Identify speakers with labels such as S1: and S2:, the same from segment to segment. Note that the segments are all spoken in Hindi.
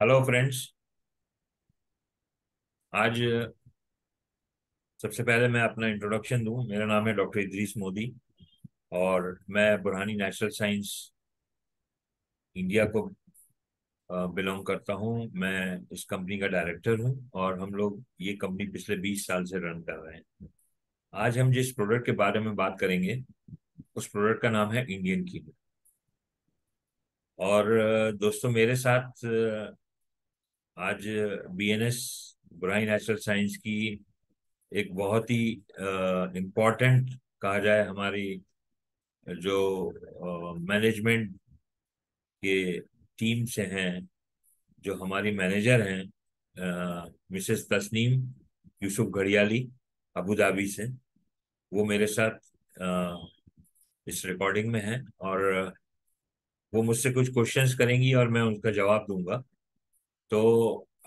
S1: Hello friends. आज सबसे पहले मैं अपना इंट्रोडक्शन दूं। मेरा नाम है डॉक्टर इदरीस मोदी और मैं बुरहानी नेचुरल साइंस इंडिया को बिलोंग करता हूं। मैं इस कंपनी का डायरेक्टर हूं और हम लोग ये कंपनी पिछले 20 साल से रन कर रहे हैं। आज हम जिस प्रोडक्ट के बारे में बात करेंगे उस प्रोडक्ट का नाम है इंडियन की। और दोस्तों मेरे साथ आज बीएनएस बुरहानी नेचुरल साइंस की एक बहुत ही इम्पोर्टेंट कहा जाए हमारी जो मैनेजमेंट के टीम से हैं, जो हमारी मैनेजर हैं Mrs Tasneem Yusuf Ghadiyali Abu Dhabi से। वो मेरे साथ इस रिकॉर्डिंग में हैं और वो मुझसे कुछ क्वेश्चंस करेंगी और मैं उनका जवाब दूंगा। तो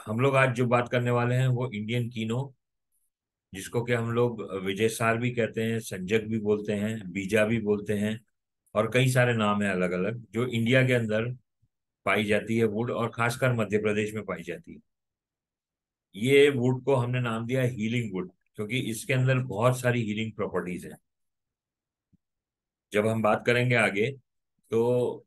S1: हम लोग आज जो बात करने वाले हैं वो इंडियन कीनो, जिसको कि हम लोग विजय सार भी कहते हैं, संजक भी बोलते हैं, बीजा भी बोलते हैं और कई सारे नाम है अलग अलग, जो इंडिया के अंदर पाई जाती है वुड, और खासकर मध्य प्रदेश में पाई जाती है। ये वुड को हमने नाम दिया हीलिंग वुड क्योंकि इसके अंदर बहुत सारी हीलिंग प्रॉपर्टीज हैं। जब हम बात करेंगे आगे तो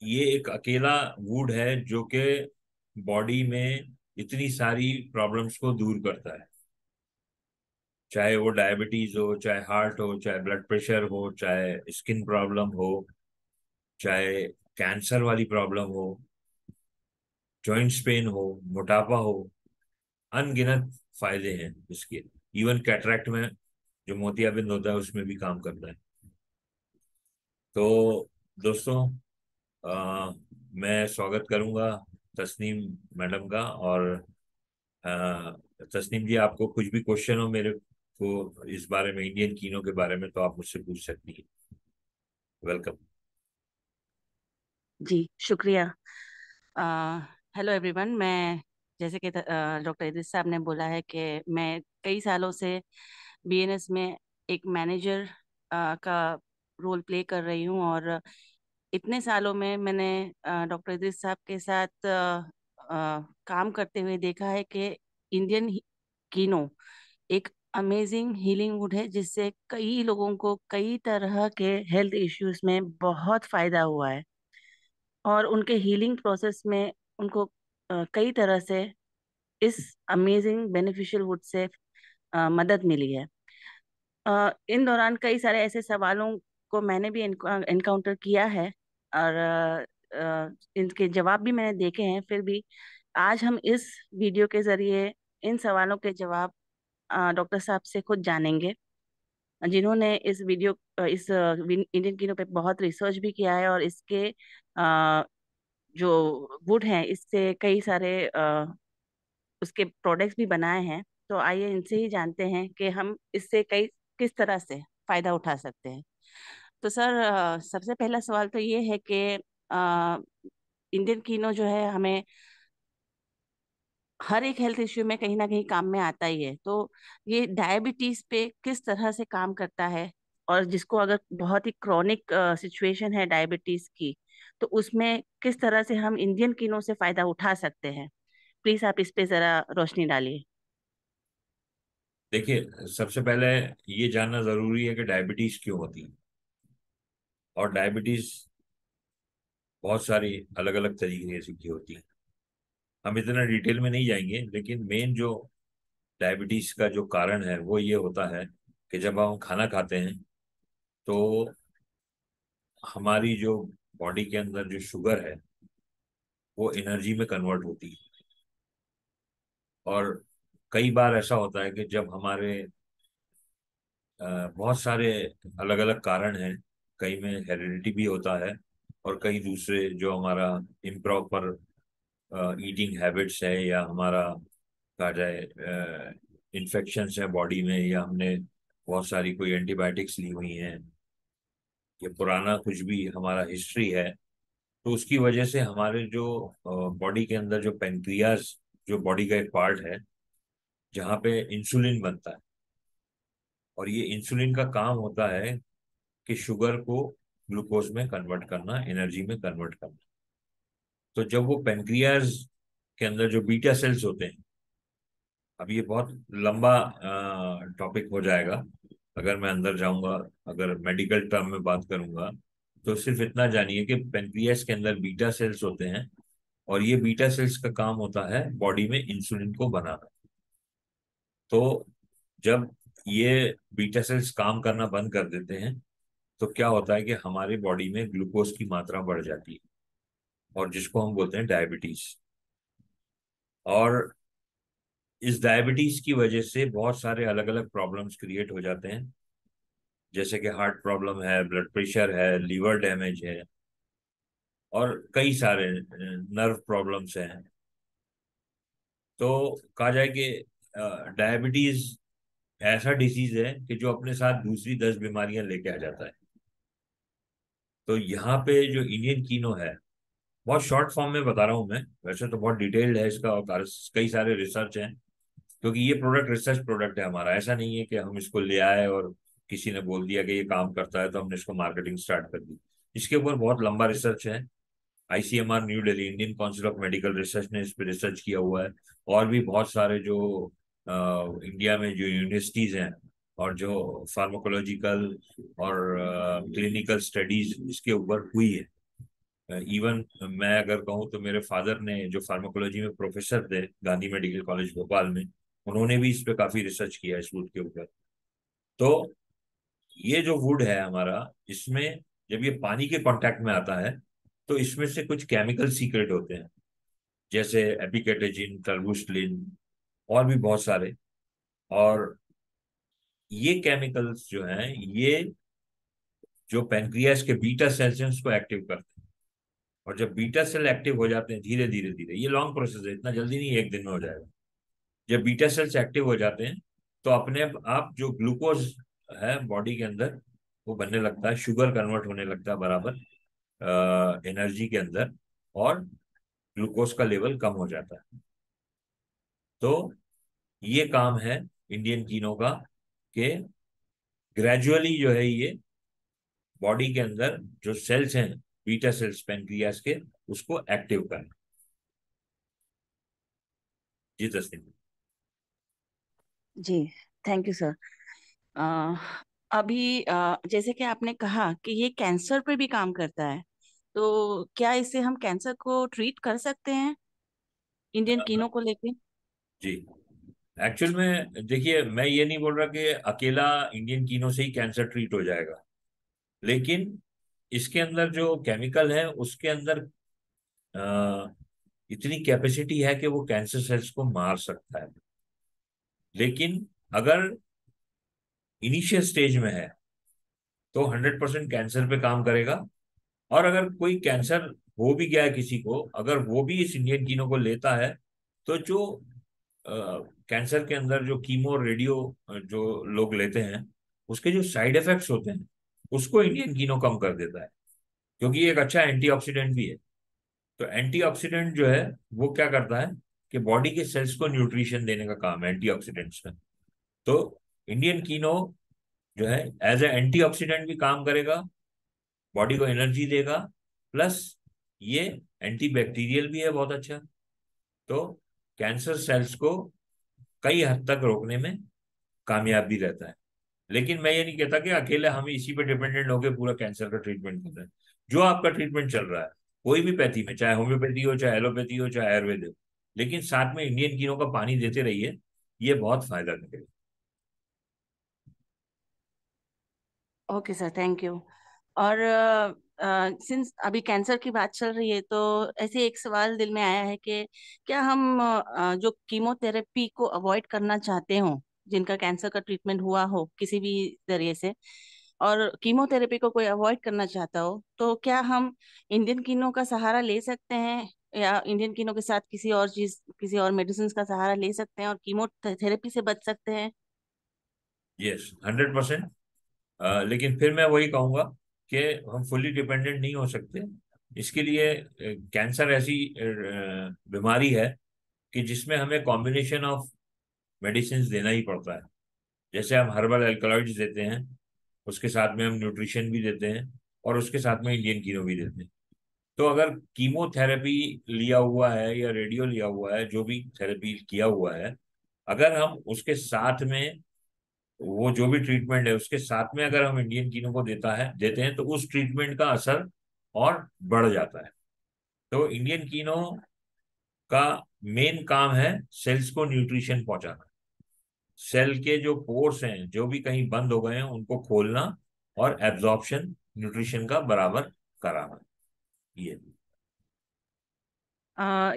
S1: ये एक अकेला वुड है जो कि बॉडी में इतनी सारी प्रॉब्लम्स को दूर करता है। चाहे वो डायबिटीज हो, चाहे हार्ट हो, चाहे ब्लड प्रेशर हो, चाहे स्किन प्रॉब्लम हो, चाहे कैंसर वाली प्रॉब्लम हो, जॉइंट्स पेन हो, मोटापा हो, अनगिनत फायदे हैं इसके। इवन कैटरेक्ट में जो मोतियाबिंद होता है उसमें भी काम करता है। तो दोस्तों, मैं स्वागत करूंगा तस्नीम मैडम का। और तस्नीम जी, आपको कुछ भी क्वेश्चन हो मेरे को इस बारे में, इंडियन कीनो के बारे में, तो आप मुझसे पूछ सकती हैं। वेलकम।
S2: जी, शुक्रिया। Hello everyone. मैं जैसे कि डॉक्टर इद्रिस साहब ने बोला है कि मैं कई सालों से बीएनएस में एक मैनेजर का रोल प्ले कर रही हूँ। और इतने सालों में मैंने डॉक्टर इद्रिस साहब के साथ काम करते हुए देखा है कि इंडियन कीनो एक अमेजिंग हीलिंग वुड है, जिससे कई लोगों को कई तरह के हेल्थ इश्यूज में बहुत फायदा हुआ है। और उनके हीलिंग प्रोसेस में उनको कई तरह से इस अमेजिंग बेनिफिशियल वुड से मदद मिली है। इन दौरान कई सारे ऐसे सवालों को मैंने भी इनकाउंटर किया है और इनके जवाब भी मैंने देखे हैं। फिर भी आज हम इस वीडियो के जरिए इन सवालों के जवाब डॉक्टर साहब से खुद जानेंगे, जिन्होंने इस इंडियन किनो पे बहुत रिसर्च भी किया है और इसके जो वुड है इससे कई सारे उसके प्रोडक्ट्स भी बनाए हैं। तो आइए इनसे ही जानते हैं कि हम इससे कई किस तरह से फायदा उठा सकते हैं। तो सर, सबसे पहला सवाल तो ये है कि इंडियन कीनो जो है हमें हर एक हेल्थ इश्यू में कहीं ना कहीं काम में आता ही है। तो ये डायबिटीज पे किस तरह से काम करता है, और जिसको अगर बहुत ही क्रॉनिक सिचुएशन है डायबिटीज की, तो उसमें किस तरह से हम इंडियन कीनो से फायदा उठा सकते हैं। प्लीज आप इस पे जरा रोशनी डालिए।
S1: देखिए, सबसे पहले ये जानना जरूरी है कि डायबिटीज क्यों होती है। और डायबिटीज बहुत सारी अलग अलग तरीके से की होती है। हम इतना डिटेल में नहीं जाएंगे, लेकिन मेन जो डायबिटीज का जो कारण है वो ये होता है कि जब हम खाना खाते हैं तो हमारी जो बॉडी के अंदर जो शुगर है वो एनर्जी में कन्वर्ट होती है। और कई बार ऐसा होता है कि जब हमारे बहुत सारे अलग अलग कारण हैं। कई में हेरिडिटी भी होता है और कई दूसरे जो हमारा इम्प्रॉपर ईटिंग हैबिट्स है, या हमारा कहा जाए इन्फेक्शंस है बॉडी में, या हमने बहुत सारी कोई एंटीबायोटिक्स ली हुई हैं, या पुराना कुछ भी हमारा हिस्ट्री है। तो उसकी वजह से हमारे जो बॉडी के अंदर जो पेनक्रियाज, जो बॉडी का एक पार्ट है जहाँ पे इंसुलिन बनता है, और ये इंसुलिन का काम होता है कि शुगर को ग्लूकोज में कन्वर्ट करना, एनर्जी में कन्वर्ट करना। तो जब वो पेनक्रियाज के अंदर जो बीटा सेल्स होते हैं, अब ये बहुत लंबा टॉपिक हो जाएगा अगर मैं अंदर जाऊंगा, अगर मेडिकल टर्म में बात करूंगा, तो सिर्फ इतना जानिए कि पेनक्रियास के अंदर बीटा सेल्स होते हैं, और ये बीटा सेल्स का काम होता है बॉडी में इंसुलिन को बनाना। तो जब ये बीटा सेल्स काम करना बंद कर देते हैं, तो क्या होता है कि हमारी बॉडी में ग्लूकोज की मात्रा बढ़ जाती है, और जिसको हम बोलते हैं डायबिटीज। और इस डायबिटीज की वजह से बहुत सारे अलग अलग प्रॉब्लम्स क्रिएट हो जाते हैं, जैसे कि हार्ट प्रॉब्लम है, ब्लड प्रेशर है, लीवर डैमेज है, और कई सारे नर्व प्रॉब्लम्स हैं। तो कहा जाए कि डायबिटीज ऐसा डिसीज है कि जो अपने साथ दूसरी 10 बीमारियां लेके आ जाता है। तो यहाँ पे जो इंडियन कीनो है, बहुत शॉर्ट फॉर्म में बता रहा हूँ मैं, वैसे तो बहुत डिटेल्ड है इसका, और कई सारे रिसर्च हैं, क्योंकि ये प्रोडक्ट रिसर्च प्रोडक्ट है हमारा। ऐसा नहीं है कि हम इसको ले आए और किसी ने बोल दिया कि ये काम करता है तो हमने इसको मार्केटिंग स्टार्ट कर दी। इसके ऊपर बहुत लंबा रिसर्च है। ICMR new Delhi, Indian council of medical research ने इस पर रिसर्च किया हुआ है। और भी बहुत सारे जो इंडिया में जो यूनिवर्सिटीज हैं, और जो फार्माकोलॉजिकल और क्लिनिकल स्टडीज इसके ऊपर हुई है। इवन मैं अगर कहूँ तो मेरे फादर ने, जो फार्माकोलॉजी में प्रोफेसर थे गांधी मेडिकल कॉलेज भोपाल में, उन्होंने भी इस पे काफी रिसर्च किया है इस वुड के ऊपर। तो ये जो वुड है हमारा, इसमें जब ये पानी के कांटेक्ट में आता है, तो इसमें से कुछ केमिकल सीक्रेट होते हैं, जैसे एपिकेटेजिन, टर्बुस्टिन, और भी बहुत सारे। और ये केमिकल्स जो हैं, ये जो पेनक्रियास के बीटा सेल्स हैं उसको एक्टिव करते हैं। और जब बीटा सेल एक्टिव हो जाते हैं, धीरे धीरे धीरे, ये लॉन्ग प्रोसेस है, इतना जल्दी नहीं एक दिन में हो जाएगा। जब बीटा सेल्स एक्टिव हो जाते हैं, तो अपने आप जो ग्लूकोज है बॉडी के अंदर, वो बनने लगता है, शुगर कन्वर्ट होने लगता है बराबर एनर्जी के अंदर, और ग्लूकोज का लेवल कम हो जाता है। तो ये काम है इंडियन कीनो का, कि ग्रेजुअली जो है ये बॉडी के अंदर जो सेल्स हैं, बीटा सेल्स पेनक्रियास के, उसको एक्टिव करें। जी तस्लीम।
S2: जी, थैंक यू सर। अभी जैसे कि आपने कहा कि ये कैंसर पे भी काम करता है, तो क्या इससे हम कैंसर को ट्रीट कर सकते हैं इंडियन कीनो को लेके?
S1: जी, एक्चुअल में देखिए, मैं ये नहीं बोल रहा कि अकेला इंडियन कीनो से ही कैंसर ट्रीट हो जाएगा, लेकिन इसके अंदर जो केमिकल है उसके अंदर अ, इतनी कैपेसिटी है कि वो कैंसर सेल्स को मार सकता है। लेकिन अगर इनिशियल स्टेज में है, तो 100% कैंसर पे काम करेगा। और अगर कोई कैंसर हो भी गया है किसी को, अगर वो भी इस इंडियन कीनो को लेता है, तो जो कैंसर के अंदर जो कीमो रेडियो जो लोग लेते हैं, उसके जो साइड इफेक्ट्स होते हैं, उसको इंडियन कीनो कम कर देता है, क्योंकि ये एक अच्छा एंटीऑक्सीडेंट भी है। तो एंटीऑक्सीडेंट जो है, वो क्या करता है कि बॉडी के सेल्स को न्यूट्रिशन देने का काम है एंटीऑक्सीडेंट्स का। तो इंडियन कीनो जो है एज ए एंटीऑक्सीडेंट भी काम करेगा, बॉडी को एनर्जी देगा, प्लस ये एंटीबैक्टीरियल भी है बहुत अच्छा। तो कैंसर सेल्स को कई हद तक रोकने में कामयाब भी रहता है। लेकिन मैं ये नहीं कहता कि अकेले हम इसी पे डिपेंडेंट होकर पूरा कैंसर का ट्रीटमेंट कर रहे हैं। जो आपका ट्रीटमेंट चल रहा है, कोई भी पैथी में, चाहे होम्योपैथी हो, चाहे एलोपैथी हो, चाहे आयुर्वेद हो, लेकिन साथ में इंडियन कीनों का पानी देते रहिए, ये बहुत फायदा करेगा।
S2: Okay sir, thank you. और सिंस अभी कैंसर की बात चल रही है, तो ऐसे एक सवाल दिल में आया है कि क्या हम जो कीमोथेरेपी को अवॉइड करना चाहते हो, जिनका कैंसर का ट्रीटमेंट हुआ हो किसी भी जरिए से, और कीमोथेरेपी को कोई अवॉइड करना चाहता हो, तो क्या हम इंडियन कीनो का सहारा ले सकते हैं, या इंडियन कीनो के साथ किसी और मेडिसिन का सहारा ले सकते हैं और कीमोथेरेपी से बच सकते हैं?
S1: यस, 100%। लेकिन फिर मैं वही कहूंगा कि हम फुल्ली डिपेंडेंट नहीं हो सकते। इसके लिए कैंसर ऐसी बीमारी है कि जिसमें हमें कॉम्बिनेशन ऑफ मेडिसिन देना ही पड़ता है। जैसे हम हर्बल एल्कलॉइड्स देते हैं, उसके साथ में हम न्यूट्रिशन भी देते हैं, और उसके साथ में इंडियन कीनो भी देते हैं। तो अगर कीमोथेरेपी लिया हुआ है या रेडियो लिया हुआ है, जो भी थेरेपी किया हुआ है, अगर हम उसके साथ में वो जो भी ट्रीटमेंट है उसके साथ में अगर हम इंडियन कीनो को देते हैं तो उस ट्रीटमेंट का असर और बढ़ जाता है। तो इंडियन कीनो का मेन काम है सेल्स को न्यूट्रिशन पहुंचाना। सेल के जो पोर्स हैं जो भी कहीं बंद हो गए हैं उनको खोलना और एब्जॉर्प्शन न्यूट्रिशन का बराबर कराना। ये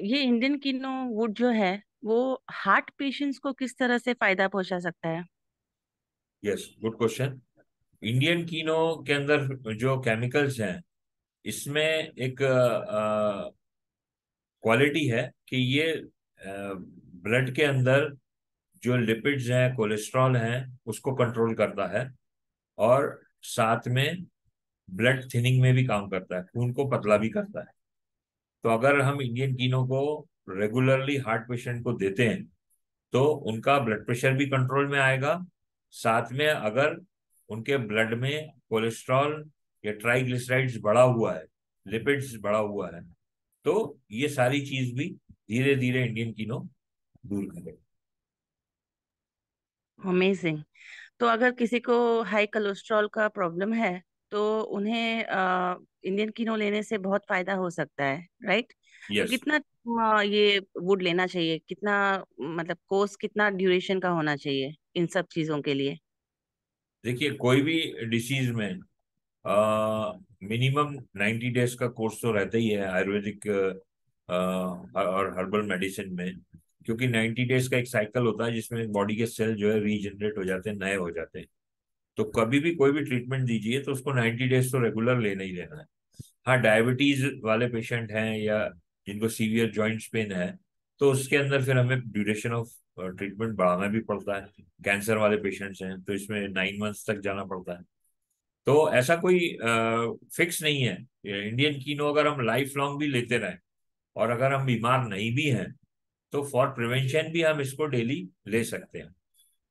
S2: ये इंडियन कीनो वुड जो है वो हार्ट पेशेंट्स को किस तरह से फायदा पहुंचा सकता है?
S1: Yes, good question. इंडियन कीनो के अंदर जो केमिकल्स हैं, इसमें एक क्वालिटी है कि ये ब्लड के अंदर जो लिपिड्स हैं, कोलेस्ट्रॉल हैं, उसको कंट्रोल करता है। और साथ में ब्लड थिनिंग में भी काम करता है, खून को पतला भी करता है। तो अगर हम इंडियन कीनो को रेगुलरली हार्ट पेशेंट को देते हैं तो उनका ब्लड प्रेशर भी कंट्रोल में आएगा। साथ में अगर उनके ब्लड में कोलेस्ट्रॉल या ट्राइग्लिसराइड्स बढ़ा हुआ है, लिपिड्स बढ़ा हुआ है, तो ये सारी चीज भी धीरे धीरे इंडियन कीनो दूर करेगा।
S2: अमेजिंग। तो अगर किसी को हाई कोलेस्ट्रॉल का प्रॉब्लम है तो उन्हें इंडियन कीनो लेने से बहुत फायदा हो सकता है, राइट? तो
S1: यस।
S2: कितना ये वुड लेना चाहिए, कितना मतलब कोर्स कितना ड्यूरेशन का होना चाहिए इन सब चीजों के लिए?
S1: देखिए, कोई भी डिसीज में मिनिमम 90 डेज का कोर्स तो रहता ही है आयुर्वेदिक और हर्बल मेडिसिन में। क्योंकि 90 डेज का एक साइकिल होता है जिसमें बॉडी के सेल जो है रीजनरेट हो जाते हैं, नए हो जाते हैं। तो कभी भी कोई भी ट्रीटमेंट दीजिए तो उसको 90 डेज तो रेगुलर लेना ही लेना है। हाँ, डायबिटीज वाले पेशेंट हैं या जिनको सीवियर जॉइंट्स पेन है, तो उसके अंदर फिर हमें ड्यूरेशन ऑफ ट्रीटमेंट बढ़ाना भी पड़ता है। कैंसर वाले पेशेंट्स हैं तो इसमें 9 मंथ्स तक जाना पड़ता है। तो ऐसा कोई फिक्स नहीं है। इंडियन कीनो अगर हम लाइफ लॉन्ग भी लेते रहें और अगर हम बीमार नहीं भी हैं तो फॉर प्रिवेंशन भी हम इसको डेली ले सकते हैं।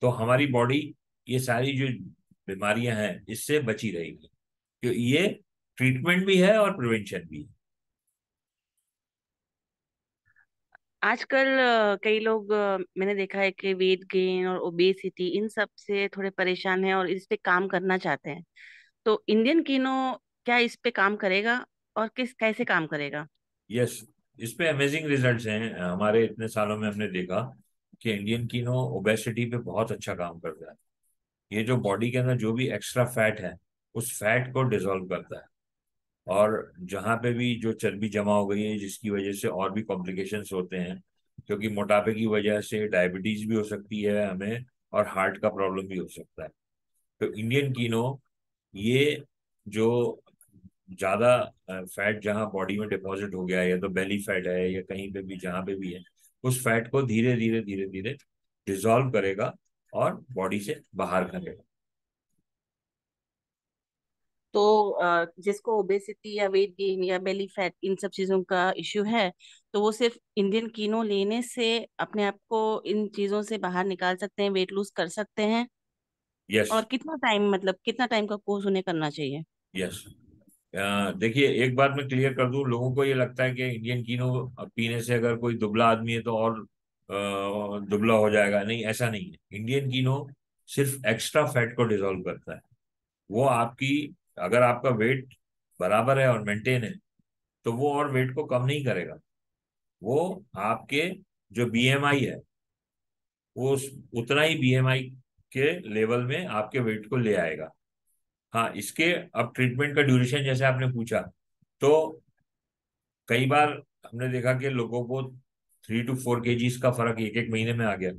S1: तो हमारी बॉडी ये सारी जो बीमारियां हैं इससे बची रहेगी। तो ये ट्रीटमेंट भी है और प्रिवेंशन भी है।
S2: आजकल कई लोग मैंने देखा है कि वेट गेन और ओबेसिटी इन सब से थोड़े परेशान हैं और इस पे काम करना चाहते हैं। तो इंडियन कीनो क्या इस पे काम करेगा और किस कैसे काम करेगा?
S1: यस, इस पे अमेजिंग रिजल्ट्स हैं। हमारे इतने सालों में हमने देखा कि इंडियन कीनो ओबेसिटी पे बहुत अच्छा काम करता है। ये जो बॉडी के अंदर जो भी एक्स्ट्रा फैट है उस फैट को डिसॉल्व करता है। और जहाँ पे भी जो चर्बी जमा हो गई है जिसकी वजह से और भी कॉम्प्लिकेशंस होते हैं, क्योंकि मोटापे की वजह से डायबिटीज भी हो सकती है हमें और हार्ट का प्रॉब्लम भी हो सकता है। तो इंडियन कीनो ये जो ज्यादा फैट जहाँ बॉडी में डिपॉजिट हो गया है, या तो बेली फैट है या कहीं पे भी जहाँ पे भी है, उस फैट को धीरे धीरे धीरे धीरे डिसॉल्व करेगा और बॉडी से बाहर करेगा।
S2: तो जिसको ओबेसिटी या वेट गेन या बेली फैट इन सब चीजों का इश्यू है तो वो सिर्फ इंडियन कीनो लेने से अपने आप को इन चीजों से बाहर निकाल सकते हैं, वेट लूज कर सकते हैं?
S1: यस।
S2: और कितना टाइम, मतलब कितना टाइम का कोर्स उन्हें करना चाहिए?
S1: यस। देखिए, एक बात मैं क्लियर कर दूं, लोगों को ये लगता है कि इंडियन कीनो पीने से अगर कोई दुबला आदमी है तो और दुबला हो जाएगा। नहीं, ऐसा नहीं है। इंडियन कीनो सिर्फ एक्स्ट्रा फैट को डिसॉल्व करता है। वो आपकी, अगर आपका वेट बराबर है और मेंटेन है तो वो और वेट को कम नहीं करेगा। वो आपके जो बीएमआई है वो उतना ही बीएमआई के लेवल में आपके वेट को ले आएगा। हाँ, इसके अब ट्रीटमेंट का ड्यूरेशन जैसे आपने पूछा, तो कई बार हमने देखा कि लोगों को 3 to 4 kgs का फर्क एक एक महीने में आ गया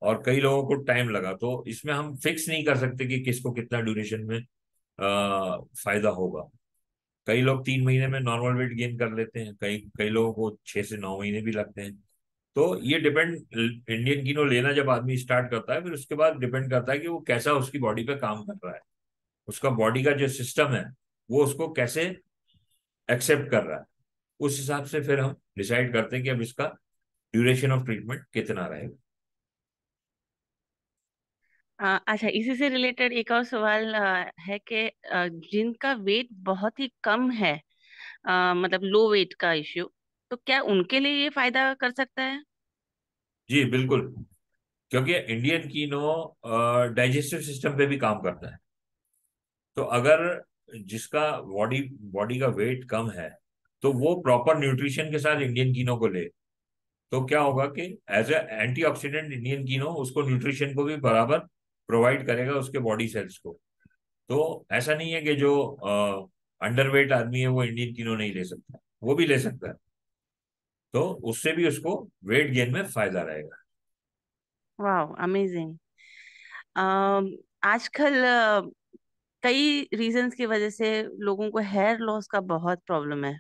S1: और कई लोगों को टाइम लगा। तो इसमें हम फिक्स नहीं कर सकते कि किसको कितना ड्यूरेशन में फायदा होगा। कई लोग 3 महीने में नॉर्मल वेट गेन कर लेते हैं, कई कई लोगों को 6 से 9 महीने भी लगते हैं। तो ये डिपेंड, इंडियन कीनो लेना जब आदमी स्टार्ट करता है फिर उसके बाद डिपेंड करता है कि वो कैसा उसकी बॉडी पे काम कर रहा है, उसका बॉडी का जो सिस्टम है वो उसको कैसे एक्सेप्ट कर रहा है। उस हिसाब से फिर हम डिसाइड करते हैं कि अब इसका ड्यूरेशन ऑफ ट्रीटमेंट कितना रहेगा।
S2: अच्छा, इसी से रिलेटेड एक और सवाल है कि जिनका वेट बहुत ही कम है मतलब लो वेट का इश्यू, तो क्या उनके लिए ये फायदा कर सकता है?
S1: जी बिल्कुल, क्योंकि इंडियन कीनो डाइजेस्टिव सिस्टम पे भी काम करता है। तो अगर जिसका बॉडी बॉडी का वेट कम है, तो वो प्रॉपर न्यूट्रिशन के साथ इंडियन कीनो को ले, तो क्या होगा कि एज ए एंटीऑक्सीडेंट इंडियन कीनो उसको न्यूट्रिशन को भी बराबर प्रोवाइड करेगा उसके बॉडी सेल्स को। तो ऐसा नहीं है कि जो अंडरवेट आदमी है वो इंडियन कीनो नहीं ले सकता, वो भी ले सकता है। तो उससे भी उसको वेट गेन में फायदा रहेगा।
S2: वाह, अमेजिंग। आजकल कई रीजंस की वजह से लोगों को हेयर लॉस का बहुत प्रॉब्लम है।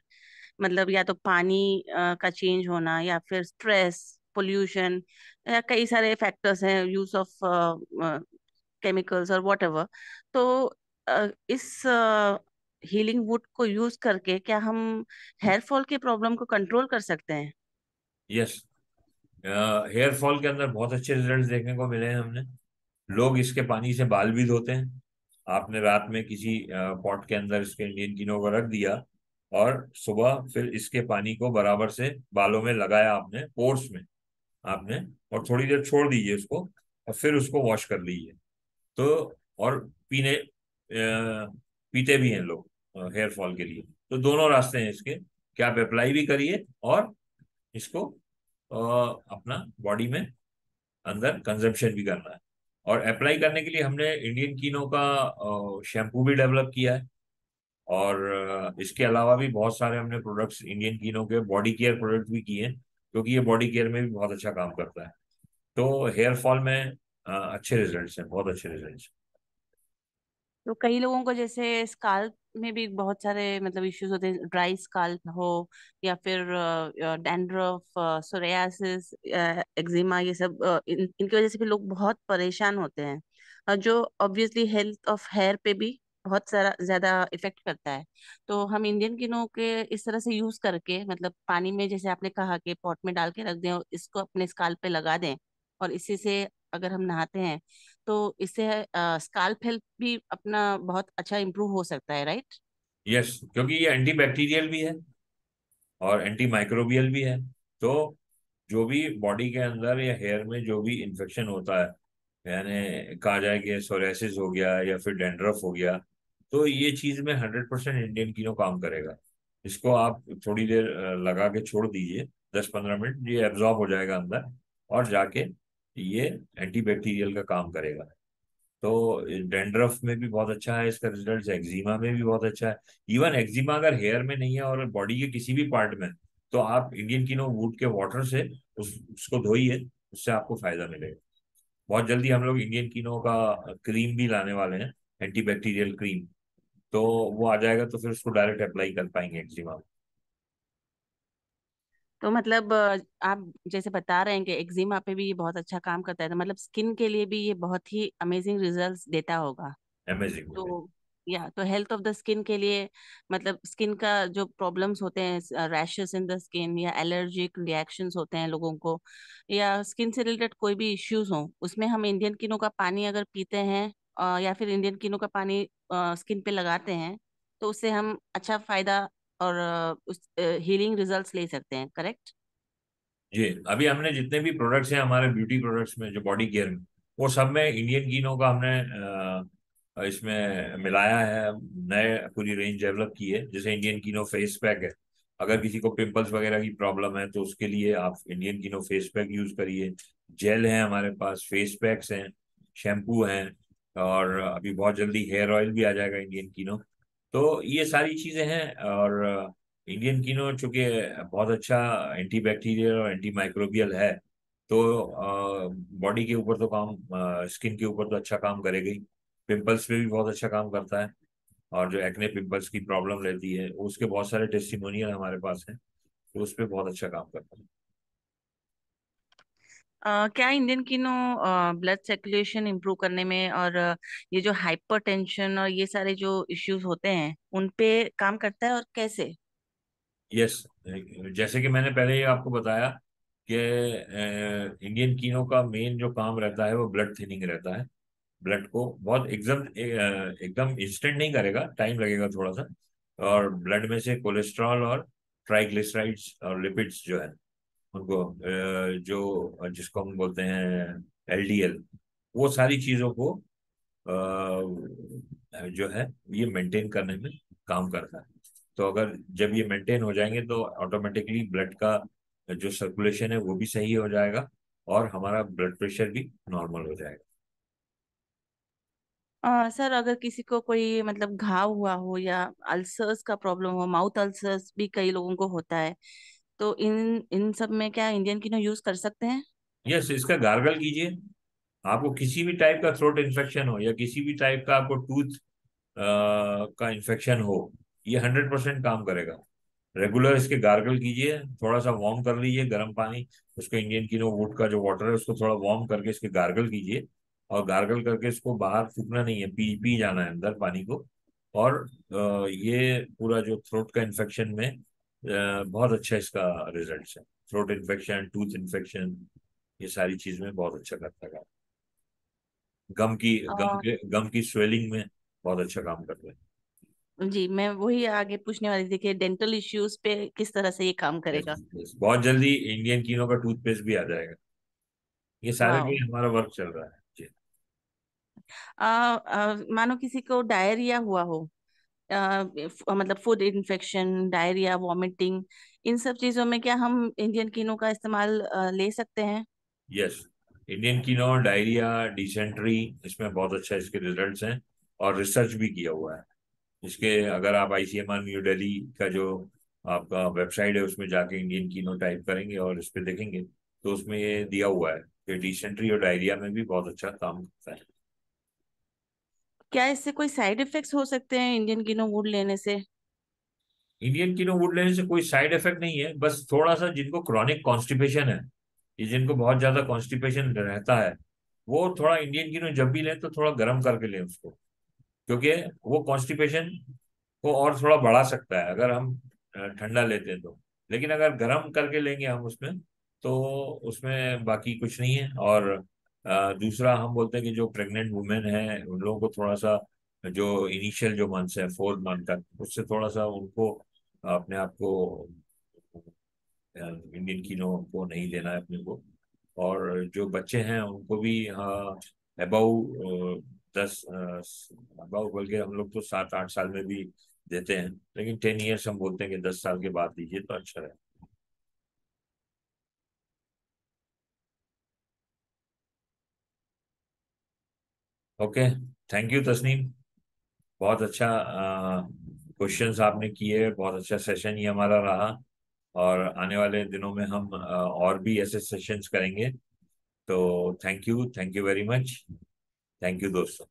S2: मतलब या तो पानी का चेंज होना, या फिर स्ट्रेस, पोल्यूशन, या कई सारे फैक्टर्स हैं, यूज ऑफ केमिकल्स और वॉट एवर। तो इस हीलिंग वुड को यूज करके क्या हम हेयर फॉल के प्रॉब्लम को कंट्रोल कर सकते हैं?
S1: यस, हेयर फॉल के अंदर बहुत अच्छे रिजल्ट्स देखने को मिले हैं हमने। लोग इसके पानी से बाल भी धोते हैं। आपने रात में किसी पॉट के अंदर इसके इंडियन कीनो को रख दिया, और सुबह फिर इसके पानी को बराबर से बालों में लगाया आपने, पोर्स में आपने, और थोड़ी देर छोड़ दीजिए उसको, और फिर उसको वॉश कर लीजिए। तो और पीते भी हैं लोग हेयर फॉल के लिए। तो दोनों रास्ते हैं इसके, कि आप अप्लाई भी करिए और इसको अपना बॉडी में अंदर कंजम्पशन भी करना है। और अप्लाई करने के लिए हमने इंडियन कीनो का शैम्पू भी डेवलप किया है। और इसके अलावा भी बहुत सारे हमने प्रोडक्ट्स इंडियन कीनो के बॉडी केयर प्रोडक्ट भी किए हैं, क्योंकि ये बॉडी केयर में भी बहुत अच्छा काम करता है। तो हेयर फॉल में अच्छे रिजल्ट्स हैं, बहुत अच्छे रिजल्ट्स।
S2: तो कई लोगों को जैसे स्काल्प में भी बहुत सारे मतलब इश्यूज होते हैं, ड्राई स्काल्प हो, या फिर डैंड्रफ, सोरियासिस, एक्जिमा, ये सब इनकी वजह से भी लोग बहुत परेशान होते हैं, जो ऑब्वियसली हेल्थ ऑफ हेयर पे भी बहुत सारा ज्यादा इफेक्ट करता है। तो हम इंडियन किनों के इस तरह से यूज करके, मतलब पानी में जैसे आपने कहा कि पॉट में डाल के रख दें और इसको अपने स्काल्प पे लगा दें, और इसी से अगर हम नहाते हैं तो इससे स्काल्प हेल्थ भी अपना बहुत अच्छा इम्प्रूव हो सकता है, राइट?
S1: यस, क्योंकि ये एंटी बैक्टीरियल भी है और एंटी माइक्रोबियल भी है। तो जो भी बॉडी के अंदर या हेयर में जो भी इन्फेक्शन होता है, यानी कहा जाए कि सोरियासिस हो गया या फिर डेंड्रफ हो गया, तो ये चीज में 100% इंडियन कीनो काम करेगा। इसको आप थोड़ी देर लगा के छोड़ दीजिए, 10-15 मिनट, ये एब्जॉर्ब हो जाएगा अंदर, और जाके ये एंटी बैक्टीरियल का काम करेगा। तो डेंड्रफ में भी बहुत अच्छा है इसका रिजल्ट, एक्जिमा में भी बहुत अच्छा है। इवन एक्जिमा अगर हेयर में नहीं है और बॉडी के किसी भी पार्ट में, तो आप इंडियन कीनो वुड के वाटर से उसको धोइए, उससे आपको फायदा मिलेगा। बहुत जल्दी हम लोग इंडियन कीनो का क्रीम भी लाने वाले हैं, एंटीबैक्टीरियल क्रीम। तो वो आ जाएगा तो फिर उसको डायरेक्ट अप्लाई कर पाएंगे एक्जिमा में।
S2: तो मतलब आप जैसे बता रहे हैं कि एक्जिमा पे भी ये बहुत अच्छा काम करता है, तो मतलब स्किन के लिए भी ये बहुत ही अमेजिंग रिजल्ट्स देता होगा।
S1: अमेजिंग।
S2: तो या तो हेल्थ ऑफ द स्किन के लिए, मतलब स्किन का जो प्रॉब्लम्स होते हैं, रैशेस इन द स्किन या एलर्जिक रिएक्शंस होते हैं लोगों को, या स्किन से रिलेटेड कोई भी इश्यूज हो, उसमें हम इंडियन किनों का पानी अगर पीते हैं, या फिर इंडियन किनों का पानी स्किन पे लगाते हैं, तो उससे हम अच्छा फायदा और उस हीलिंग रिजल्ट्स ले सकते हैं, करेक्ट?
S1: जी, अभी हमने जितने भी प्रोडक्ट्स हैं हमारे ब्यूटी प्रोडक्ट्स में, जो बॉडी केयर में, वो सब में इंडियन कीनो का हमने इसमें मिलाया है। नए पूरी रेंज डेवलप की है। जैसे इंडियन कीनो फेस पैक है, अगर किसी को पिंपल्स वगैरह की प्रॉब्लम है तो उसके लिए आप इंडियन कीनो फेस पैक यूज करिए। जेल है हमारे पास, फेस पैक्स हैं, शैम्पू हैं, और अभी बहुत जल्दी हेयर ऑयल भी आ जाएगा इंडियन कीनो। तो ये सारी चीजें हैं। और इंडियन कीनो चूंकि बहुत अच्छा एंटी बैक्टीरियल और एंटी माइक्रोबियल है, तो बॉडी के ऊपर तो काम, स्किन के ऊपर तो अच्छा काम करेगा ही। पिंपल्स पे भी बहुत अच्छा काम करता है। और जो एक्ने पिंपल्स की प्रॉब्लम रहती है, उसके बहुत सारे टेस्टिमोनियल हमारे पास हैं, तो उस पर बहुत अच्छा काम करता है।
S2: क्या इंडियन किनो ब्लड सर्कुलेशन इंप्रूव करने में और ये जो हाइपरटेंशन और ये सारे जो इश्यूज होते हैं उन पे काम करता है, और कैसे?
S1: यस, जैसे कि मैंने पहले ही आपको बताया कि इंडियन कीनो का मेन जो काम रहता है वो ब्लड थिनिंग रहता है। ब्लड को बहुत एकदम एकदम इंस्टेंट नहीं करेगा, टाइम लगेगा थोड़ा सा। और ब्लड में से कोलेस्ट्रॉल और ट्राइग्लिसराइड्स और लिपिड्स जो है उनको, जो जिसको हम बोलते हैं एलडीएल, वो सारी चीजों को जो है ये मेंटेन करने में काम करता है। तो अगर जब ये मेंटेन हो जाएंगे तो ऑटोमेटिकली ब्लड का जो सर्कुलेशन है वो भी सही हो जाएगा और हमारा ब्लड प्रेशर भी नॉर्मल हो जाएगा।
S2: सर, अगर किसी को कोई मतलब घाव हुआ हो या अल्सर्स का प्रॉब्लम हो, माउथ अल्सर्स भी कई लोगों को होता है, तो इन इन सब में क्या इंडियन कीनो यूज कर सकते हैं?
S1: यस, इसका गार्गल कीजिए। आपको किसी भी टाइप का थ्रोट इन्फेक्शन हो या किसी भी टाइप का आपको टूथ का इन्फेक्शन हो, ये 100% काम करेगा। रेगुलर इसके गार्गल कीजिए, थोड़ा सा वार्म कर लीजिए गर्म पानी, उसको इंडियन कीनो वुड का जो वाटर है उसको थोड़ा वार्म करके इसके गार्गल कीजिए। और गार्गल करके इसको बाहर फूकना नहीं है, पी पी जाना है अंदर पानी को। और ये पूरा जो थ्रोट का इन्फेक्शन में बहुत अच्छा इसका रिजल्ट है। थ्रोट इन्फेक्शन, टूथ इन्फेक्शन, ये सारी चीज में बहुत अच्छा करता है। गम की गम की स्वेलिंग में बहुत अच्छा काम करता है।
S2: जी, मैं वही आगे पूछने वाली थी कि डेंटल इश्यूज पे किस तरह से ये काम
S1: Yes,
S2: करेगा।
S1: yes. बहुत जल्दी इंडियन कीनो का टूथपेस्ट भी आ जाएगा। ये सारे
S2: वाह।
S1: में हमारा वर्क चल रहा है जी।
S2: मानो किसी को डायरिया हुआ हो, मतलब फूड इन्फेक्शन, डायरिया, वॉमिटिंग, इन सब चीजों में क्या हम इंडियन कीनो का इस्तेमाल ले सकते हैं?
S1: यस, इंडियन कीनो, डायरिया, डिसेंट्री, इसमें बहुत अच्छा इसके रिजल्ट्स हैं और रिसर्च भी किया हुआ है इसके। अगर आप आईसीएमआर न्यू दिल्ली का जो आपका वेबसाइट है उसमें जाके इंडियन कीनो टाइप करेंगे और इस पे देखेंगे तो उसमें ये दिया हुआ है कि डिसेंट्री और डायरिया में भी बहुत अच्छा काम करता है।
S2: क्या इससे कोई साइड इफेक्ट्स हो सकते हैं इंडियन कीनो वुड लेने से?
S1: इंडियन कीनो वुड लेने से कोई साइड इफेक्ट नहीं है, बस थोड़ा सा जिनको क्रॉनिक कॉन्स्टिपेशन है, ये जिनको बहुत ज्यादा कॉन्स्टिपेशन रहता है, वो थोड़ा इंडियन कीनो जब भी लें तो थोड़ा गर्म करके लें उसको, क्योंकि वो कॉन्स्टिपेशन को और थोड़ा बढ़ा सकता है अगर हम ठंडा लेते हैं तो। लेकिन अगर गर्म करके लेंगे हम उसमें तो उसमें बाकी कुछ नहीं है। और दूसरा हम बोलते हैं कि जो प्रेग्नेंट वुमेन है उन लोगों को थोड़ा सा जो इनिशियल जो मंथ्स है 4 मंथ तक, उससे थोड़ा सा उनको अपने आप को इंडियन कीनो को नहीं लेना है अपने को। और जो बच्चे हैं उनको भी अबव 10, अबव बल्कि हम लोग तो 7-8 साल में भी देते हैं, लेकिन 10 ईयर्स हम बोलते हैं कि 10 साल के बाद दीजिए तो अच्छा है। Okay, thank you Tasneem. बहुत अच्छा क्वेश्चंस आपने किए, बहुत अच्छा सेशन ये हमारा रहा। और आने वाले दिनों में हम और भी ऐसे सेशंस करेंगे। तो thank you very much. Thank you दोस्तों।